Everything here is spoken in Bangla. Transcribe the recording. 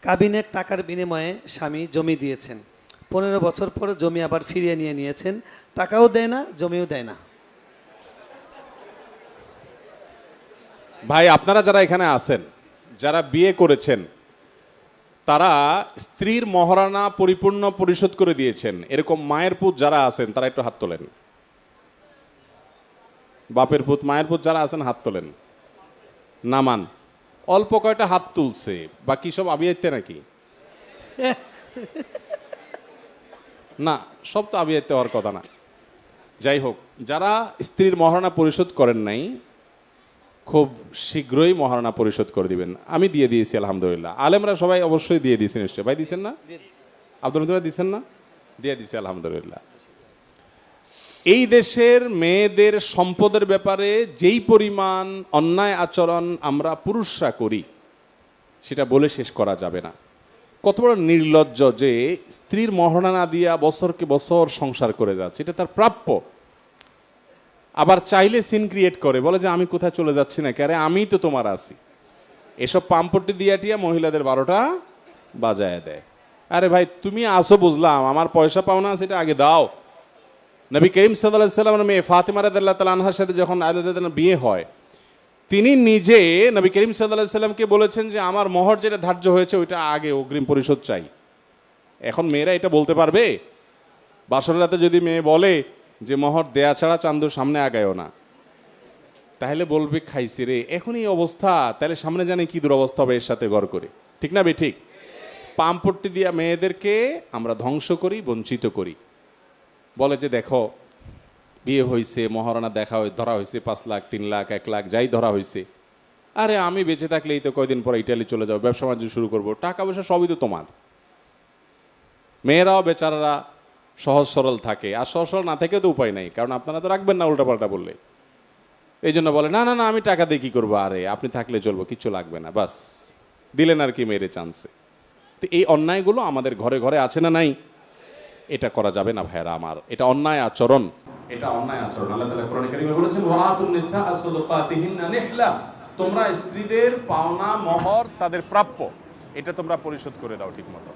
কাবিনের টাকার বিনিময়ে স্বামী জমি দিয়েছেন, 15 বছর পর জমি আবার ফিরিয়ে নিয়েছেন, টাকাও দেয় না, জমিও দেয় না। ভাই, আপনারা যারা এখানে আছেন, যারা বিয়ে করেছেন, তারা স্ত্রীর মহারণা পরিপূর্ণ পরিশোধ করে দিয়েছেন, এরকম মায়ের পুত যারা আছেন তারা একটু হাত তোলেন। বাপের পুত মায়ের পুত যারা আছেন হাত তোলেন। নামান। অল্প কয়টা হাত তুলছে, বাকি সব আবিয়াইতে নাকি? না, সব তো আবিয়াইতে হওয়ার কথা না। যাই হোক, যারা স্ত্রীর মহারণা পরিশোধ করেন নাই, খুব শীঘ্রই মহারণা পরিশোধ করে দিবেন। আমি দিয়ে দিয়েছি আলহামদুলিল্লাহ। আলেমরা সবাই অবশ্যই দিয়ে দিয়েছেন নিশ্চয়। ভাই দিচ্ছেন না? আব্দুল মতিন দিচ্ছেন না? দিয়ে দিয়েছি আলহামদুলিল্লাহ। এই দেশের মেয়েদের সম্পদের ব্যাপারে যেই পরিমাণ অন্যায় আচরণ আমরা পুরুষরা করি, সেটা বলে শেষ করা যাবে না। কত বড় নির্লজ্জ যে স্ত্রীর মহারণা না দিয়া বছরকে বছর সংসার করে যাচ্ছে, এটা তার প্রাপ্য। আবার চাইলে সিন ক্রিয়েট করে, বলে যে আমি কোথায় চলে যাচ্ছি না, আরে আমি তো তোমার আছি। এসব পাম্পটি দিয়াটিয়া মহিলাদের 12টা বাজায় দেয়। আরে ভাই, তুমি আসো বুঝলাম, আমার পয়সা পাও না, সেটা আগে দাও। নবী করিম সাল্লাল্লাহু আলাইহি ওয়াসাল্লামের মেয়ে ফাতিমা রাদিয়াল্লাহু তাআলা আনহার সাথে যখন আলী রাদিয়াল্লাহু আনহু বিয়ে হয়, তিনি নিজে নবী করিম সাল্লাল্লাহু আলাইহি ওয়াসাল্লামকে বলেছেন যে আমার মোহর যেটা ধার্য হয়েছে ওইটা আগে অগ্রিম পরিশোধ চাই। এখন মেয়েরা এটা বলতে পারবে? বাসর রাতে যদি মেয়ে বলে যে মোহর দেয়া ছাড়া চান্দুর সামনে আগায়ও না, তাহলে বলবে খাইছি রে। এখন এই অবস্থা, তাহলে সামনে জানে কি দুরবস্থা হবে এর সাথে গড় করে, ঠিক না? ঠিক। পাম্পট্টি দিয়া মেয়েদেরকে আমরা ধ্বংস করি, বঞ্চিত করি। বলে যে দেখো, বিয়ে হয়েছে, মহারণা দেখা ধরা হয়েছে 5 লাখ, 3 লাখ, 1 লাখ, যাই ধরা হয়েছে। আরে আমি বেঁচে থাকলেই তো কয়দিন পর ইটালি চলে যাবো, ব্যবসা বাণিজ্য শুরু করবো, টাকা পয়সা সবই তো তোমার। মেয়েরাও বেচারারা সহজ সরল থাকে, আর সহজ সরল না থেকে তো উপায় নাই, কারণ আপনারা তো রাখবেন না উল্টাপাল্টা বললে। এই জন্য বলে না না না, আমি টাকা দিয়ে কি করবো, আরে আপনি থাকলে চলবো, কিচ্ছু লাগবে না, বাস দিলেন আর কি মেরে চান্সে। তো এই অন্যায়গুলো আমাদের ঘরে ঘরে আছে না নাই? এটা করা যাবে না ভাইরা আমার, এটা অন্যায় আচরণ, এটা অন্যায় আচরণ। আল্লাহ তাআলা কোরআনে কারীমে বলেছেন ওয়াতুন নিসা আসসাদাকাতিহিন্না নিহলা, তোমরা স্ত্রীদের পাওনা মোহর তাদের প্রাপ্য, এটা তোমরা পরিশোধ করে দাও ঠিকমতো।